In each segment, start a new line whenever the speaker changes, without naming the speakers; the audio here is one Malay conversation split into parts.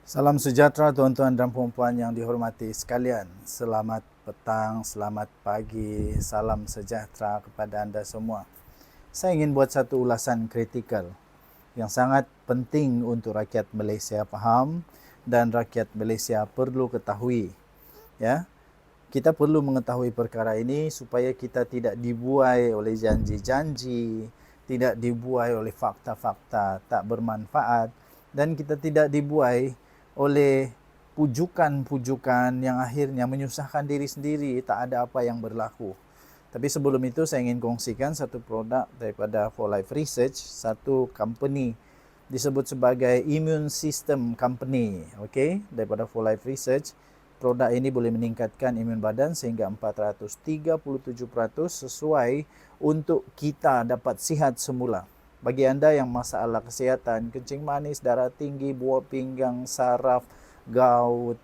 Salam sejahtera tuan-tuan dan puan-puan yang dihormati sekalian. Selamat petang, selamat pagi, salam sejahtera kepada anda semua. Saya ingin buat satu ulasan kritikal yang sangat penting untuk rakyat Malaysia faham dan rakyat Malaysia perlu ketahui. Ya, kita perlu mengetahui perkara ini supaya kita tidak dibuai oleh janji-janji, tidak dibuai oleh fakta-fakta tak bermanfaat, dan kita tidak dibuai oleh pujukan-pujukan yang akhirnya menyusahkan diri sendiri, tak ada apa yang berlaku. Tapi sebelum itu saya ingin kongsikan satu produk daripada For Life Research, satu company disebut sebagai Immune System Company, daripada For Life Research. Produk ini boleh meningkatkan imun badan sehingga 437% sesuai untuk kita dapat sihat semula. Bagi anda yang masalah kesihatan, kencing manis, darah tinggi, buah pinggang, saraf, gout,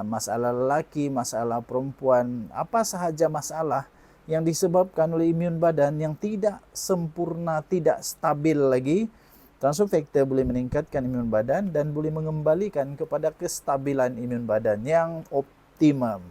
masalah lelaki, masalah perempuan, apa sahaja masalah yang disebabkan oleh imun badan yang tidak sempurna, tidak stabil lagi, Transfer Factor boleh meningkatkan imun badan dan boleh mengembalikan kepada kestabilan imun badan yang optimum.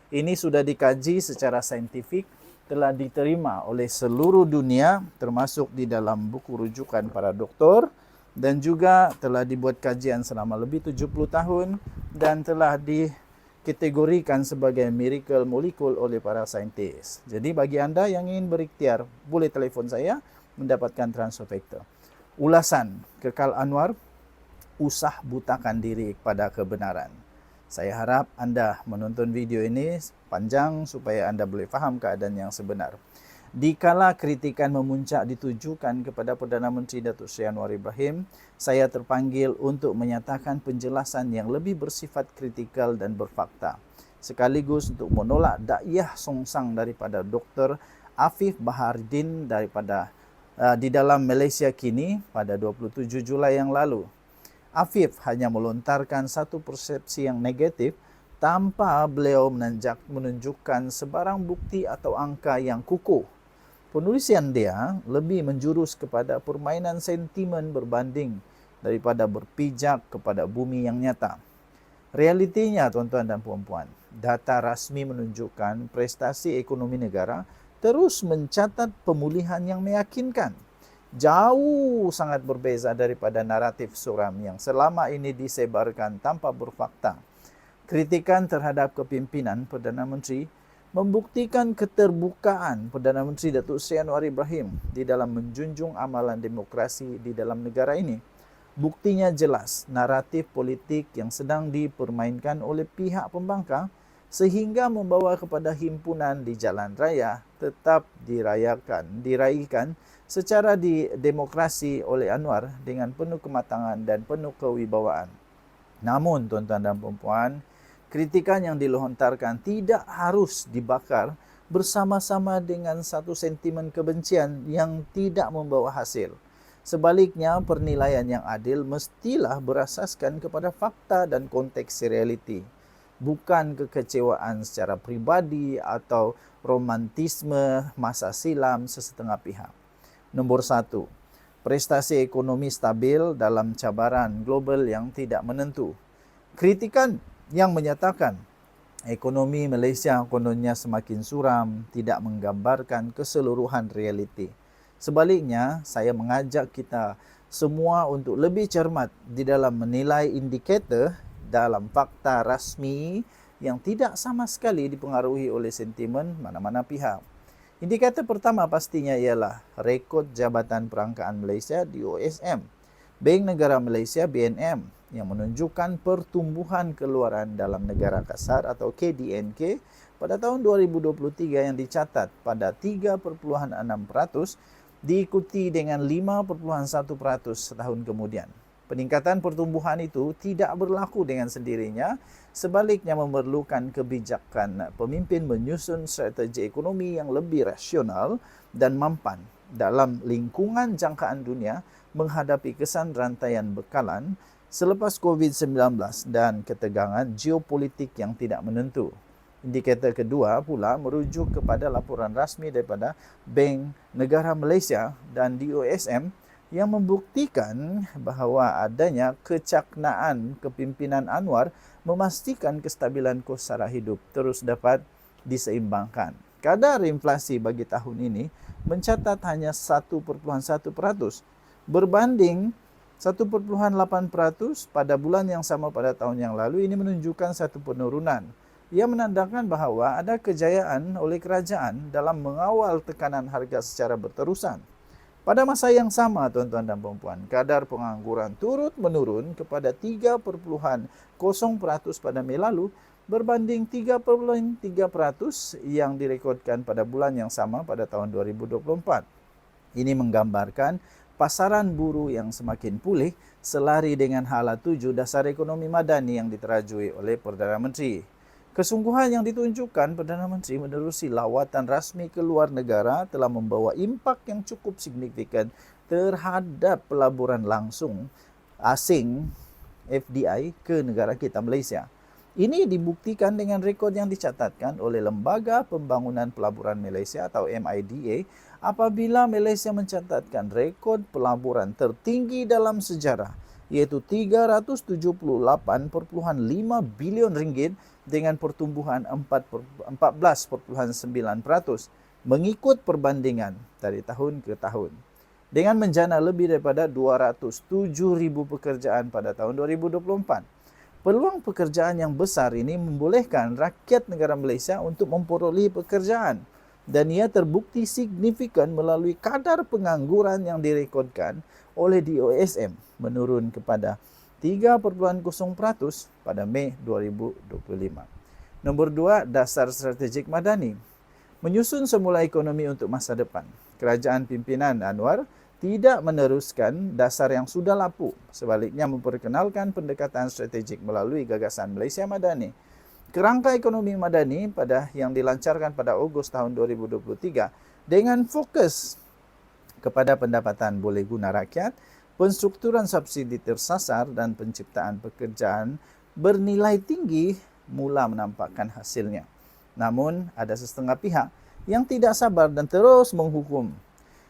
Ini sudah dikaji secara saintifik, telah diterima oleh seluruh dunia, termasuk di dalam buku rujukan para doktor, dan juga telah dibuat kajian selama lebih 70 tahun dan telah dikategorikan sebagai miracle molekul oleh para saintis. Jadi bagi anda yang ingin berikhtiar, boleh telefon saya mendapatkan Transfer Factor. Ulasan Kekal Anwar, usah butakan diri kepada kebenaran. Saya harap anda menonton video ini panjang supaya anda boleh faham keadaan yang sebenar. Dikala kritikan memuncak ditujukan kepada Perdana Menteri Datuk Seri Anwar Ibrahim, saya terpanggil untuk menyatakan penjelasan yang lebih bersifat kritikal dan berfakta, sekaligus untuk menolak dakwah songsang daripada Dr. Afif Bahardin di dalam Malaysia kini pada 27 Julai yang lalu. Afif hanya melontarkan satu persepsi yang negatif tanpa beliau menunjukkan sebarang bukti atau angka yang kukuh. Penulisan dia lebih menjurus kepada permainan sentimen berbanding daripada berpijak kepada bumi yang nyata. Realitinya tuan-tuan dan puan-puan, data rasmi menunjukkan prestasi ekonomi negara terus mencatat pemulihan yang meyakinkan. Jauh sangat berbeza daripada naratif suram yang selama ini disebarkan tanpa berfakta. Kritikan terhadap kepimpinan Perdana Menteri membuktikan keterbukaan Perdana Menteri Datuk Seri Anwar Ibrahim di dalam menjunjung amalan demokrasi di dalam negara ini. Buktinya jelas, naratif politik yang sedang dipermainkan oleh pihak pembangkang sehingga membawa kepada himpunan di jalan raya tetap diraihkan secara demokrasi oleh Anwar dengan penuh kematangan dan penuh kewibawaan. Namun tuan-tuan dan puan-puan, kritikan yang dilontarkan tidak harus dibakar bersama-sama dengan satu sentimen kebencian yang tidak membawa hasil. Sebaliknya, penilaian yang adil mestilah berasaskan kepada fakta dan konteks realiti, bukan kekecewaan secara pribadi atau romantisme masa silam sesetengah pihak. Nombor 1, prestasi ekonomi stabil dalam cabaran global yang tidak menentu. Kritikan yang menyatakan ekonomi Malaysia kononnya semakin suram tidak menggambarkan keseluruhan realiti. Sebaliknya, saya mengajak kita semua untuk lebih cermat di dalam menilai indikator dalam fakta rasmi yang tidak sama sekali dipengaruhi oleh sentimen mana-mana pihak. Indikator pertama pastinya ialah rekod Jabatan Perangkaan Malaysia DOSM, Bank Negara Malaysia BNM yang menunjukkan pertumbuhan keluaran dalam negara kasar atau KDNK pada tahun 2023 yang dicatat pada 3,6%, diikuti dengan 5,1% setahun kemudian. Peningkatan pertumbuhan itu tidak berlaku dengan sendirinya, sebaliknya memerlukan kebijakan pemimpin menyusun strategi ekonomi yang lebih rasional dan mampan dalam lingkungan jangkaan dunia menghadapi kesan rantaian bekalan selepas COVID-19 dan ketegangan geopolitik yang tidak menentu. Indikator kedua pula merujuk kepada laporan rasmi daripada Bank Negara Malaysia dan DOSM yang membuktikan bahawa adanya kecaknaan kepimpinan Anwar memastikan kestabilan kos sara hidup terus dapat diseimbangkan. Kadar inflasi bagi tahun ini mencatat hanya 1,1% berbanding 1,8% pada bulan yang sama pada tahun yang lalu. Ini menunjukkan satu penurunan. Ia menandakan bahawa ada kejayaan oleh kerajaan dalam mengawal tekanan harga secara berterusan. Pada masa yang sama, tuan-tuan dan puan-puan, kadar pengangguran turut menurun kepada 3,0% pada Mei lalu berbanding 3,3% yang direkodkan pada bulan yang sama pada tahun 2024. Ini menggambarkan pasaran buruh yang semakin pulih selari dengan hala tuju dasar ekonomi madani yang diterajui oleh Perdana Menteri. Kesungguhan yang ditunjukkan Perdana Menteri menerusi lawatan rasmi ke luar negara telah membawa impak yang cukup signifikan terhadap pelaburan langsung asing FDI ke negara kita Malaysia. Ini dibuktikan dengan rekod yang dicatatkan oleh Lembaga Pembangunan Pelaburan Malaysia atau MIDA apabila Malaysia mencatatkan rekod pelaburan tertinggi dalam sejarah iaitu 378.5 bilion ringgit dengan pertumbuhan 14,9% mengikut perbandingan dari tahun ke tahun. Dengan menjana lebih daripada 207,000 pekerjaan pada tahun 2024. Peluang pekerjaan yang besar ini membolehkan rakyat negara Malaysia untuk memperoleh pekerjaan dan ia terbukti signifikan melalui kadar pengangguran yang direkodkan oleh DOSM menurun kepada 3,0% pada Mei 2025. Nombor 2, dasar strategik madani. Menyusun semula ekonomi untuk masa depan. Kerajaan pimpinan Anwar tidak meneruskan dasar yang sudah lapuk, sebaliknya memperkenalkan pendekatan strategik melalui gagasan Malaysia Madani. Kerangka ekonomi madani yang dilancarkan pada Ogos tahun 2023 dengan fokus kepada pendapatan boleh guna rakyat, penstrukturan subsidi tersasar dan penciptaan pekerjaan bernilai tinggi mula menampakkan hasilnya. Namun, ada setengah pihak yang tidak sabar dan terus menghukum.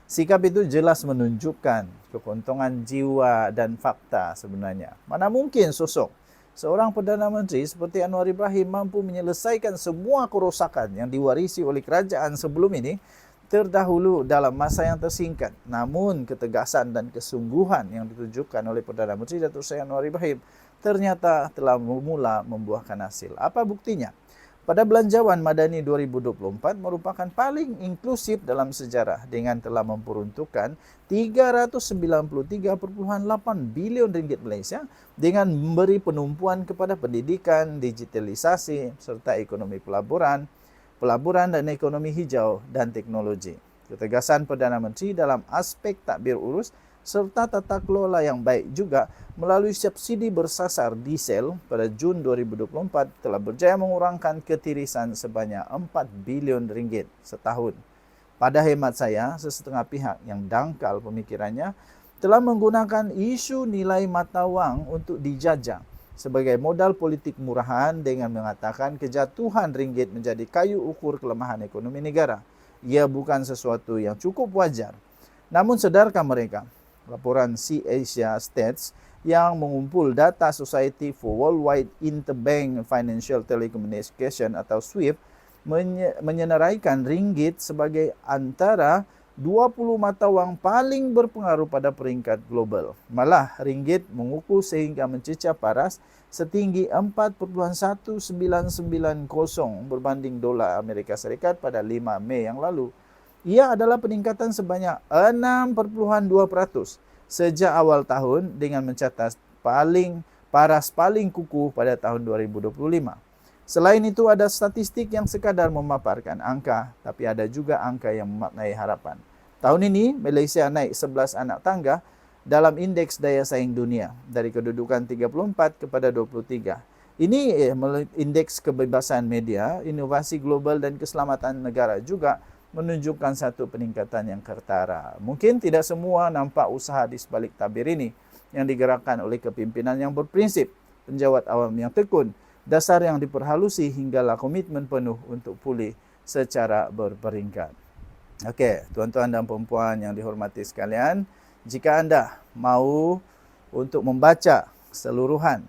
Sikap itu jelas menunjukkan kekontongan jiwa dan fakta sebenarnya. Mana mungkin sosok seorang Perdana Menteri seperti Anwar Ibrahim mampu menyelesaikan semua kerosakan yang diwarisi oleh kerajaan sebelum ini terdahulu dalam masa yang tersingkat. Namun ketegasan dan kesungguhan yang ditunjukkan oleh Perdana Menteri Datuk Seri Anwar Ibrahim ternyata telah mula membuahkan hasil. Apa buktinya? Pada Belanjawan Madani 2024 merupakan paling inklusif dalam sejarah dengan telah memperuntukkan 393.8 bilion ringgit Malaysia dengan memberi penumpuan kepada pendidikan, digitalisasi serta ekonomi pelaburan dan ekonomi hijau dan teknologi. Ketegasan Perdana Menteri dalam aspek tadbir urus serta tata kelola yang baik juga melalui subsidi bersasar diesel pada Jun 2024 telah berjaya mengurangkan ketirisan sebanyak 4 bilion ringgit setahun. Pada hemat saya, sesetengah pihak yang dangkal pemikirannya telah menggunakan isu nilai mata wang untuk dijajah sebagai modal politik murahan dengan mengatakan kejatuhan ringgit menjadi kayu ukur kelemahan ekonomi negara. Ia bukan sesuatu yang cukup wajar. Namun sedarkah mereka? Laporan Sea Asia Stats yang mengumpul data Society for Worldwide Interbank Financial Telecommunication atau SWIFT menyenaraikan ringgit sebagai antara 20 mata wang paling berpengaruh pada peringkat global. Malah ringgit mengukuh sehingga mencecah paras setinggi 4,1990 berbanding dolar Amerika Serikat pada 5 Mei yang lalu. Ia adalah peningkatan sebanyak 6,2% sejak awal tahun dengan mencatat paras paling kukuh pada tahun 2025. Selain itu ada statistik yang sekadar memaparkan angka, tapi ada juga angka yang memaknai harapan. Tahun ini Malaysia naik 11 anak tangga dalam indeks daya saing dunia dari kedudukan 34 kepada 23. Ini indeks kebebasan media, inovasi global dan keselamatan negara juga menunjukkan satu peningkatan yang ketara. Mungkin tidak semua nampak usaha di sebalik tabir ini yang digerakkan oleh kepimpinan yang berprinsip, penjawat awam yang tekun, dasar yang diperhalusi hinggalah komitmen penuh untuk pulih secara berperingkat. Okey, tuan-tuan dan puan-puan yang dihormati sekalian, Jika Anda mau untuk membaca keseluruhan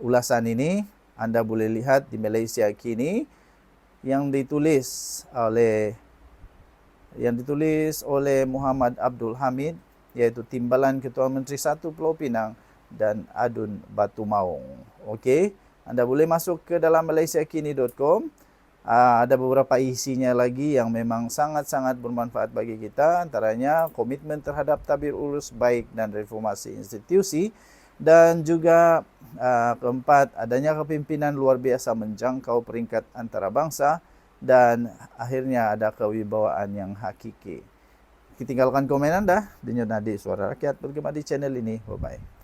ulasan ini, Anda boleh lihat di Malaysia Kini yang ditulis oleh Muhammad Abdul Hamid, iaitu Timbalan Ketua Menteri 1 Pulau Pinang dan Adun Batu Maung. Okey, Anda boleh masuk ke dalam malaysiakini.com. Ada beberapa isinya lagi yang memang sangat-sangat bermanfaat bagi kita, antaranya komitmen terhadap tabir urus baik dan reformasi institusi, dan juga keempat, adanya kepimpinan luar biasa menjangkau peringkat antarabangsa, dan akhirnya ada kewibawaan yang hakiki. Tinggalkan komen Anda. Denyut Nadi Suara Rakyat bergema di channel ini. Bye-bye.